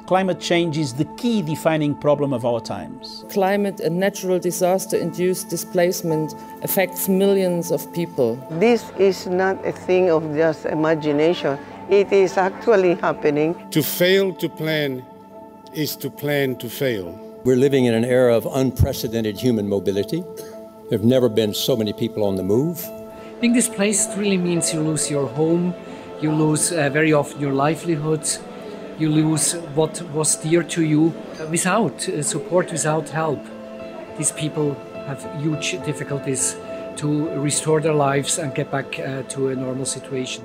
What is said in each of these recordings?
Climate change is the key defining problem of our times. Climate and natural disaster-induced displacement affects millions of people. This is not a thing of just imagination. It is actually happening. To fail to plan is to plan to fail. We're living in an era of unprecedented human mobility. There have never been so many people on the move. Being displaced really means you lose your home, you lose very often your livelihoods, you lose what was dear to you without support, without help. These people have huge difficulties to restore their lives and get back to a normal situation.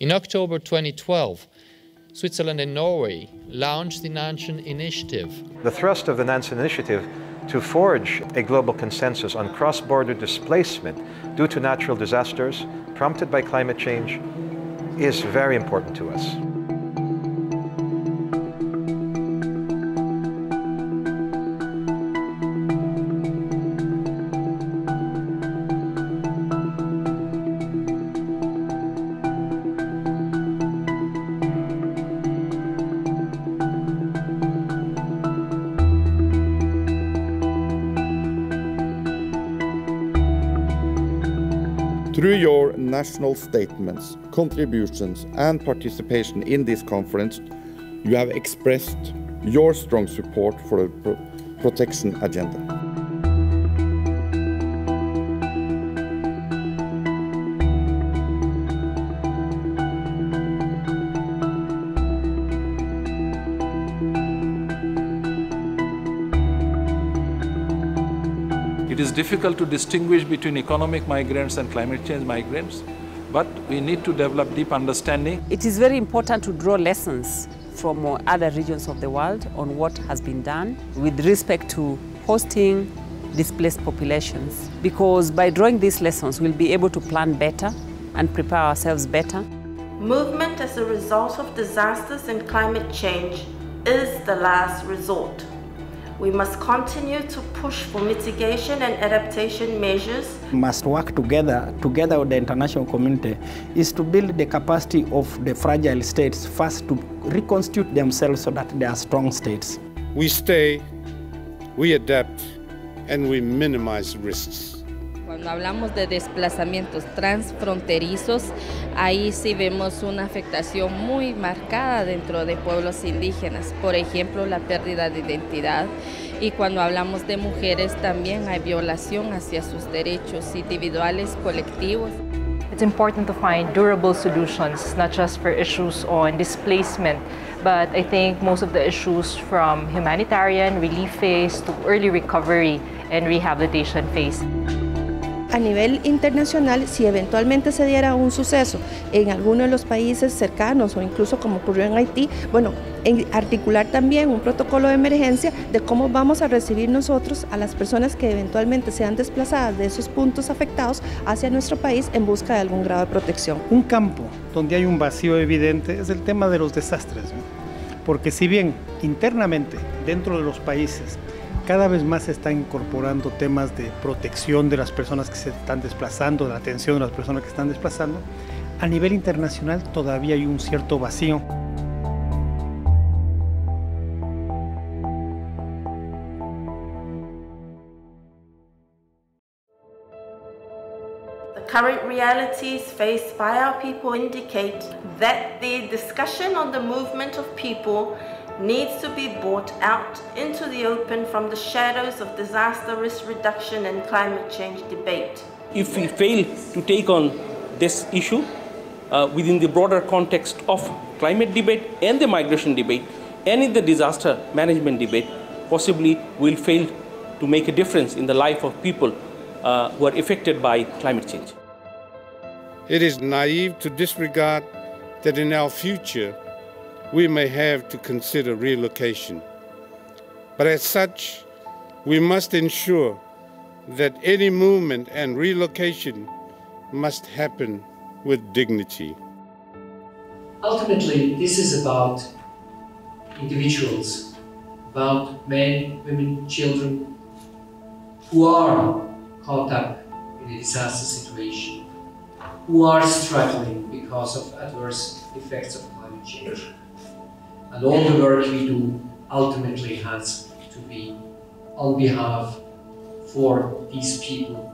In October 2012, Switzerland and Norway launched the Nansen Initiative. The thrust of the Nansen Initiative to forge a global consensus on cross-border displacement due to natural disasters prompted by climate change is very important to us. Through your national statements, contributions and participation in this conference, you have expressed your strong support for the protection agenda. It is difficult to distinguish between economic migrants and climate change migrants, but we need to develop deep understanding. It is very important to draw lessons from other regions of the world on what has been done with respect to hosting displaced populations, because by drawing these lessons, we'll be able to plan better and prepare ourselves better. Movement as a result of disasters and climate change is the last resort. We must continue to push for mitigation and adaptation measures. We must work together with the international community, is to build the capacity of the fragile states first to reconstitute themselves so that they are strong states. We stay, we adapt, and we minimize risks. Cuando hablamos de desplazamientos transfronterizos, ahí sí vemos una afectación muy marcada dentro de pueblos indígenas, por ejemplo, la pérdida de identidad. Y cuando hablamos de mujeres, también hay violación hacia sus derechos individuales, colectivos. It's important to find durable solutions, not just for issues on displacement, but I think most of the issues from humanitarian relief phase to early recovery and rehabilitation phase. A nivel internacional, si eventualmente se diera un suceso en alguno de los países cercanos o incluso como ocurrió en Haití, bueno, articular también un protocolo de emergencia de cómo vamos a recibir nosotros a las personas que eventualmente sean desplazadas de esos puntos afectados hacia nuestro país en busca de algún grado de protección. Un campo donde hay un vacío evidente es el tema de los desastres, ¿no? Porque si bien internamente dentro de los países cada vez más se están incorporando temas de protección de las personas que se están desplazando, de la atención de las personas que están desplazando, a nivel internacional todavía hay un cierto vacío. The current realities faced by our people indicate that the discussion on the movement of people needs to be brought out into the open from the shadows of disaster risk reduction and climate change debate. If we fail to take on this issue within the broader context of climate debate and the migration debate and in the disaster management debate, possibly we'll fail to make a difference in the life of people who are affected by climate change. It is naive to disregard that in our future we may have to consider relocation. But as such, we must ensure that any movement and relocation must happen with dignity. Ultimately, this is about individuals, about men, women, children who are caught up in a disaster situation. who are struggling because of adverse effects of climate change. And all the work we do ultimately has to be on behalf for these people